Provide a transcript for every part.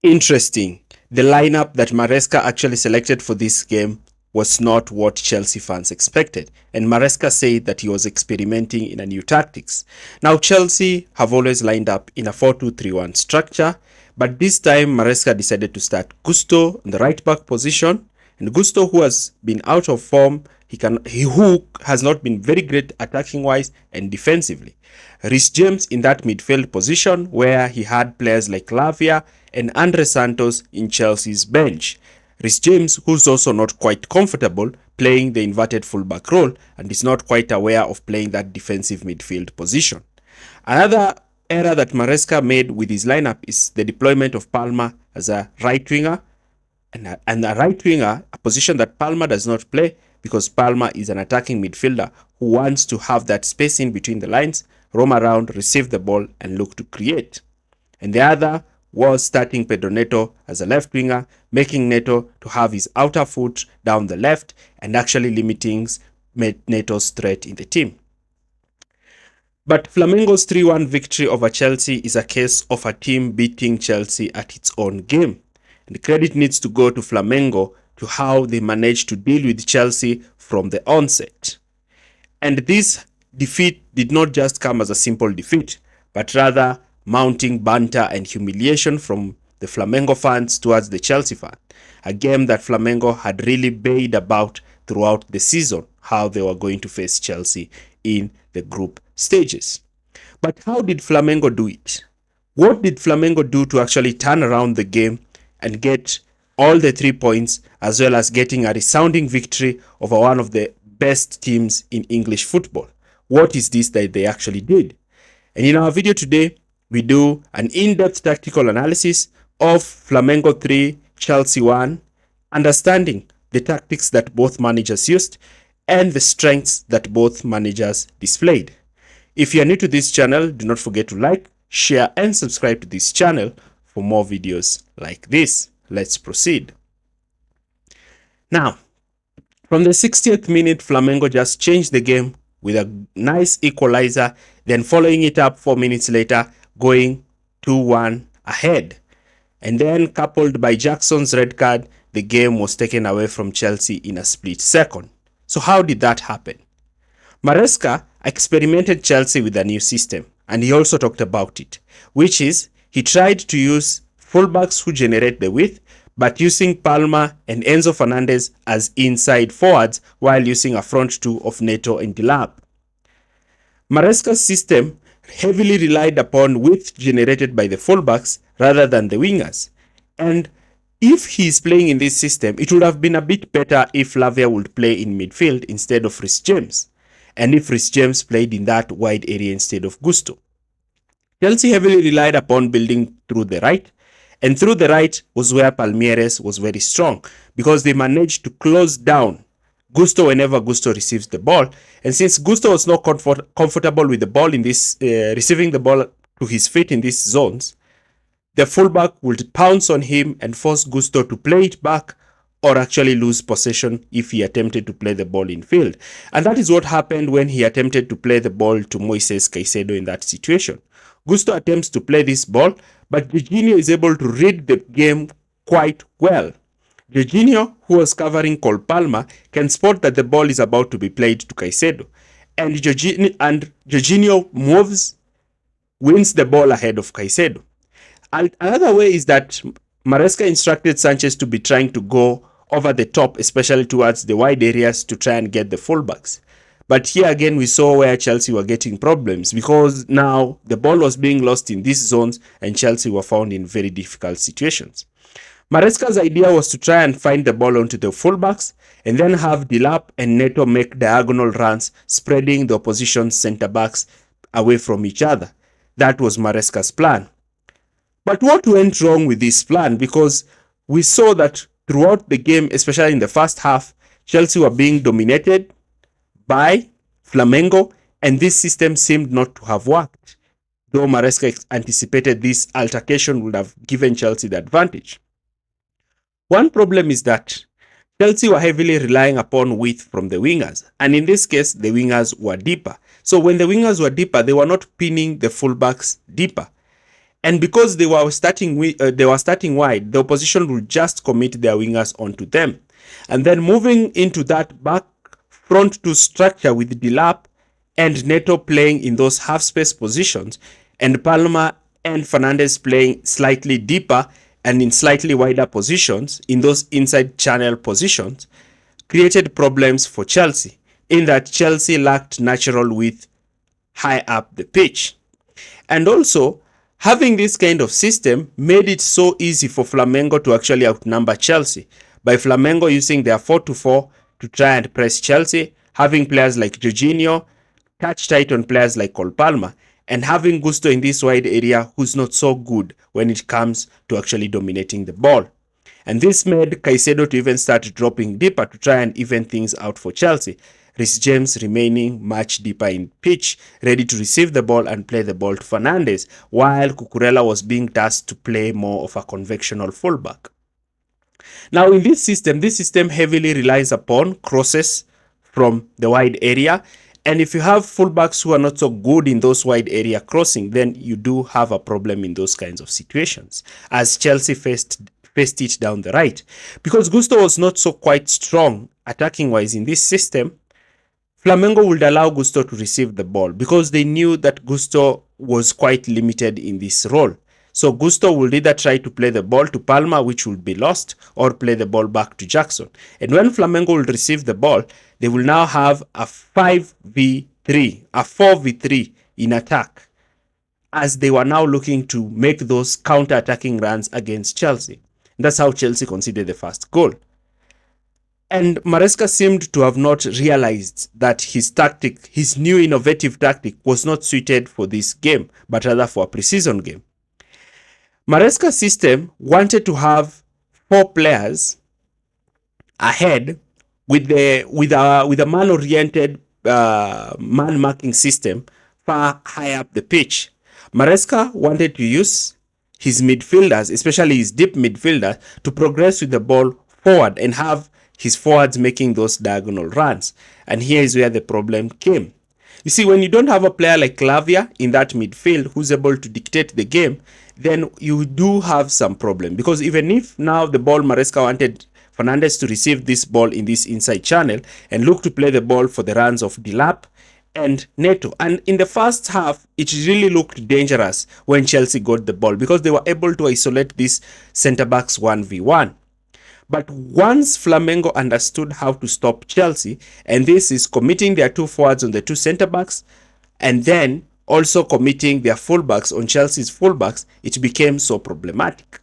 Interesting. The lineup that Maresca actually selected for this game was not what Chelsea fans expected, and Maresca said that he was experimenting in a new tactics. Now Chelsea have always lined up in a 4-2-3-1 structure, but this time Maresca decided to start Gusto in the right back position, and Gusto, who has been out of form, who has not been very great attacking wise and defensively. Rhys James in that midfield position where he had players like Lavia and Andre Santos in Chelsea's bench. Rhys James, who's also not quite comfortable playing the inverted fullback role and is not quite aware of playing that defensive midfield position. Another error that Maresca made with his lineup is the deployment of Palma as a right winger, and a right winger, a position that Palma does not play because Palma is an attacking midfielder who wants to have that space in between the lines, roam around, receive the ball, and look to create. And the other was starting Pedro Neto as a left winger, making Neto to have his outer foot down the left and actually limiting Neto's threat in the team. But Flamengo's 3-1 victory over Chelsea is a case of a team beating Chelsea at its own game. And credit needs to go to Flamengo to how they managed to deal with Chelsea from the onset. And this defeat did not just come as a simple defeat, but rather mounting banter and humiliation from the Flamengo fans towards the Chelsea fan. A game that Flamengo had really bayed about throughout the season, how they were going to face Chelsea in the group stages. But how did Flamengo do it? What did Flamengo do to actually turn around the game and get all the 3 points, as well as getting a resounding victory over one of the best teams in English football? What is this that they actually did? And in our video today, we do an in-depth tactical analysis of Flamengo 3, Chelsea 1, understanding the tactics that both managers used and the strengths that both managers displayed. If you are new to this channel, do not forget to like, share, and subscribe to this channel for more videos like this. Let's proceed. Now, from the 60th minute, Flamengo just changed the game with a nice equalizer, then following it up 4 minutes later, going 2-1 ahead. And then, coupled by Jackson's red card, the game was taken away from Chelsea in a split second. So how did that happen? Maresca experimented Chelsea with a new system, and he also talked about it, which is he tried to use fullbacks who generate the width, but using Palma and Enzo Fernandez as inside forwards while using a front two of Neto and Dilap. Maresca's system heavily relied upon width generated by the fullbacks rather than the wingers. And if he's playing in this system, it would have been a bit better if Lavia would play in midfield instead of Rhys James, and if Rhys James played in that wide area instead of Gusto. Chelsea heavily relied upon building through the right, and through the right was where Palmeiras was very strong because they managed to close down Gusto whenever Gusto receives the ball. And since Gusto was not comfortable with the ball in this, receiving the ball to his feet in these zones, the fullback would pounce on him and force Gusto to play it back or actually lose possession if he attempted to play the ball in field. And that is what happened when he attempted to play the ball to Moises Caicedo in that situation. Gusto attempts to play this ball, but Jorginho is able to read the game quite well. Jorginho, who was covering Cole Palma, can spot that the ball is about to be played to Caicedo. And Jorginho moves, wins the ball ahead of Caicedo. And another way is that Maresca instructed Sanchez to be trying to go over the top, especially towards the wide areas to try and get the fullbacks. But here again, we saw where Chelsea were getting problems because now the ball was being lost in these zones and Chelsea were found in very difficult situations. Maresca's idea was to try and find the ball onto the fullbacks and then have Dilap and Neto make diagonal runs, spreading the opposition's centre-backs away from each other. That was Maresca's plan. But what went wrong with this plan? Because we saw that throughout the game, especially in the first half, Chelsea were being dominated by Flamengo, and this system seemed not to have worked, though Maresca anticipated this altercation would have given Chelsea the advantage. One problem is that Chelsea were heavily relying upon width from the wingers, and in this case, the wingers were deeper. So when the wingers were deeper, they were not pinning the fullbacks deeper. And because they were starting wide, the opposition would just commit their wingers onto them. And then moving into that back front two structure with Dilap and Neto playing in those half space positions, and Palma and Fernandez playing slightly deeper and in slightly wider positions in those inside channel positions, created problems for Chelsea, in that Chelsea lacked natural width high up the pitch. And also, having this kind of system made it so easy for Flamengo to actually outnumber Chelsea, by Flamengo using their 4-4 to try and press Chelsea, having players like Jorginho catch tight on players like Cole Palmer, and having Gusto in this wide area who's not so good when it comes to actually dominating the ball. And this made Caicedo to even start dropping deeper to try and even things out for Chelsea. Reece James remaining much deeper in pitch, ready to receive the ball and play the ball to Fernandes, while Cucurella was being tasked to play more of a conventional fullback. Now in this system heavily relies upon crosses from the wide area. And if you have fullbacks who are not so good in those wide area crossing, then you do have a problem in those kinds of situations, as Chelsea faced it down the right. Because Gusto was not so quite strong attacking wise in this system, Flamengo would allow Gusto to receive the ball because they knew that Gusto was quite limited in this role. So Gusto will either try to play the ball to Palma, which will be lost, or play the ball back to Jackson. And when Flamengo will receive the ball, they will now have a 5v3, a 4v3 in attack, as they were now looking to make those counter-attacking runs against Chelsea. That's how Chelsea conceded the first goal. And Maresca seemed to have not realized that his new innovative tactic, was not suited for this game, but rather for a preseason game. Maresca's system wanted to have 4 players ahead with a man-oriented man-marking system far high up the pitch. Maresca wanted to use his midfielders, especially his deep midfielders, to progress with the ball forward and have his forwards making those diagonal runs. And here is where the problem came. You see, when you don't have a player like Lavia in that midfield who's able to dictate the game, then you do have some problem. Because even if now the ball, Maresca wanted Fernandes to receive this ball in this inside channel and look to play the ball for the runs of Dilap and Neto. And in the first half, it really looked dangerous when Chelsea got the ball because they were able to isolate these centre-backs 1v1. But once Flamengo understood how to stop Chelsea, and this is committing their 2 forwards on the 2 centre-backs, and then also committing their fullbacks on Chelsea's fullbacks, it became so problematic.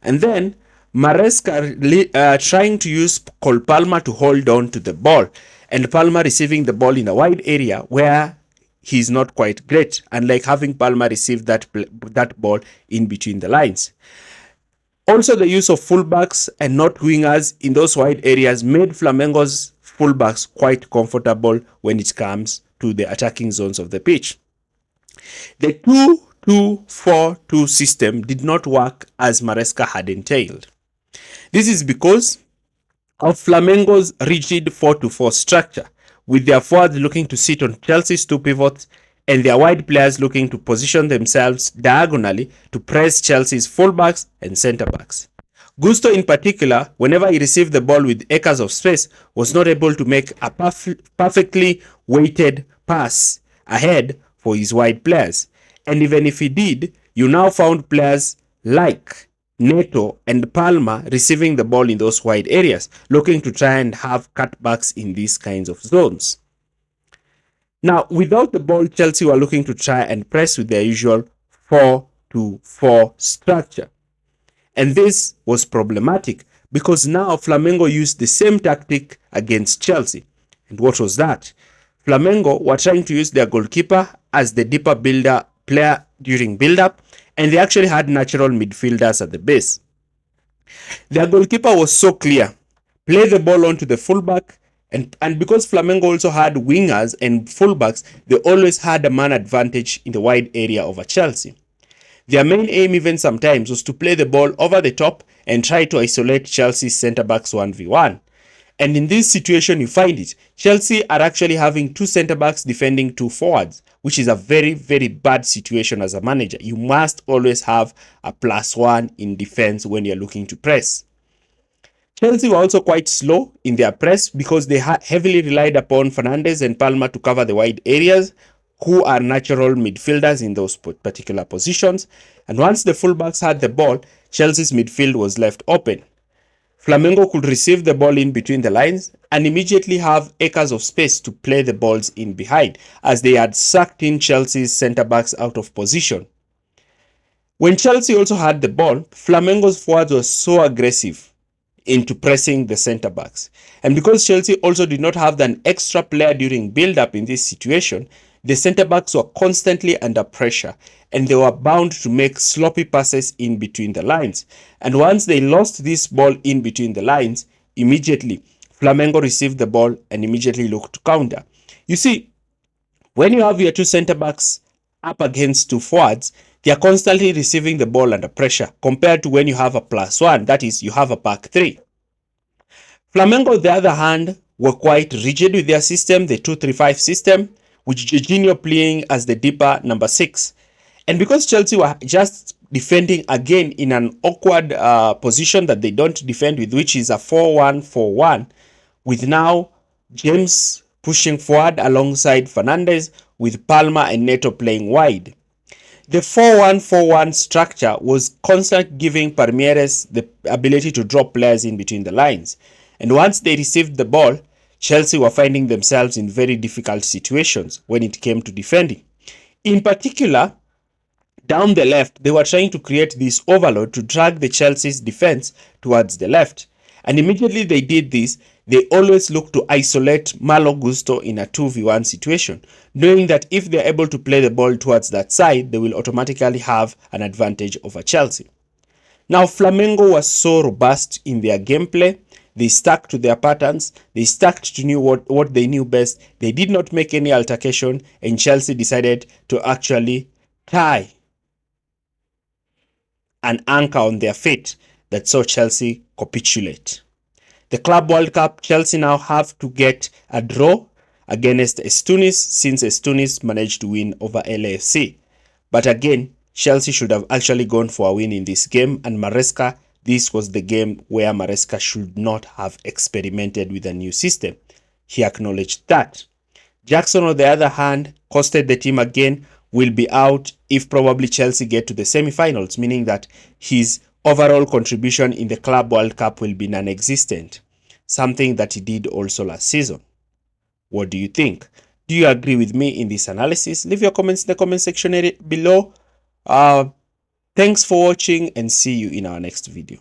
And then Maresca trying to use Cole Palmer to hold on to the ball, and Palmer receiving the ball in a wide area where he's not quite great, unlike having Palmer receive that ball in between the lines. Also, the use of fullbacks and not wingers in those wide areas made Flamengo's fullbacks quite comfortable when it comes to the attacking zones of the pitch. The 2-2-4-2 system did not work as Maresca had entailed. This is because of Flamengo's rigid 4-4 structure, with their forwards looking to sit on Chelsea's 2 pivots and their wide players looking to position themselves diagonally to press Chelsea's fullbacks and centre-backs. Gusto in particular, whenever he received the ball with acres of space, was not able to make a perfectly weighted pass ahead for his wide players. And even if he did, you now found players like Neto and Palma receiving the ball in those wide areas, looking to try and have cutbacks in these kinds of zones. Now, without the ball, Chelsea were looking to try and press with their usual 4-4 structure. And this was problematic because now Flamengo used the same tactic against Chelsea. And what was that? Flamengo were trying to use their goalkeeper as the deeper player during build-up, and they actually had natural midfielders at the base. Their goalkeeper was so clear. Play the ball onto the fullback, and because Flamengo also had wingers and fullbacks, they always had a man advantage in the wide area over Chelsea. Their main aim even sometimes was to play the ball over the top and try to isolate Chelsea's centre-backs 1v1. And in this situation, you find it. Chelsea are actually having two centre backs defending two forwards, which is a very, very bad situation as a manager. You must always have a +1 in defense when you're looking to press. Chelsea were also quite slow in their press because they heavily relied upon Fernandes and Palmer to cover the wide areas, who are natural midfielders in those particular positions. And once the fullbacks had the ball, Chelsea's midfield was left open. Flamengo could receive the ball in between the lines and immediately have acres of space to play the balls in behind, as they had sucked in Chelsea's centre backs out of position. When Chelsea also had the ball, Flamengo's forwards were so aggressive into pressing the centre backs. And because Chelsea also did not have an extra player during build up in this situation, the centre backs were constantly under pressure and they were bound to make sloppy passes in between the lines. And once they lost this ball in between the lines, immediately Flamengo received the ball and immediately looked to counter. You see, when you have your two centre backs up against two forwards, they are constantly receiving the ball under pressure compared to when you have a +1, that is, you have a back three. Flamengo, on the other hand, were quite rigid with their system, the 2-3-5 system, with Jorginho playing as the deeper number 6. And because Chelsea were just defending again in an awkward position that they don't defend with, which is a 4-1-4-1, with now James pushing forward alongside Fernandes, with Palmer and Neto playing wide. The 4-1-4-1 structure was constantly giving Palmeiras the ability to drop players in between the lines. And once they received the ball, Chelsea were finding themselves in very difficult situations when it came to defending. In particular, down the left, they were trying to create this overload to drag the Chelsea's defense towards the left. And immediately they did this, they always look to isolate Malo Gusto in a 2v1 situation, knowing that if they're able to play the ball towards that side, they will automatically have an advantage over Chelsea. Now, Flamengo was so robust in their gameplay. They stuck to their patterns. They stuck to what they knew best. They did not make any altercation, and Chelsea decided to actually tie an anchor on their fate that saw Chelsea capitulate. The Club World Cup, Chelsea now have to get a draw against Estunis, since Estunis managed to win over LAFC. But again, Chelsea should have actually gone for a win in this game, and Maresca, this was the game where Maresca should not have experimented with a new system. He acknowledged that. Jackson, on the other hand, costed the team again, will be out if probably Chelsea get to the semi-finals, meaning that his overall contribution in the Club World Cup will be non-existent, something that he did also last season. What do you think? Do you agree with me in this analysis? Leave your comments in the comment section below. Thanks for watching and see you in our next video.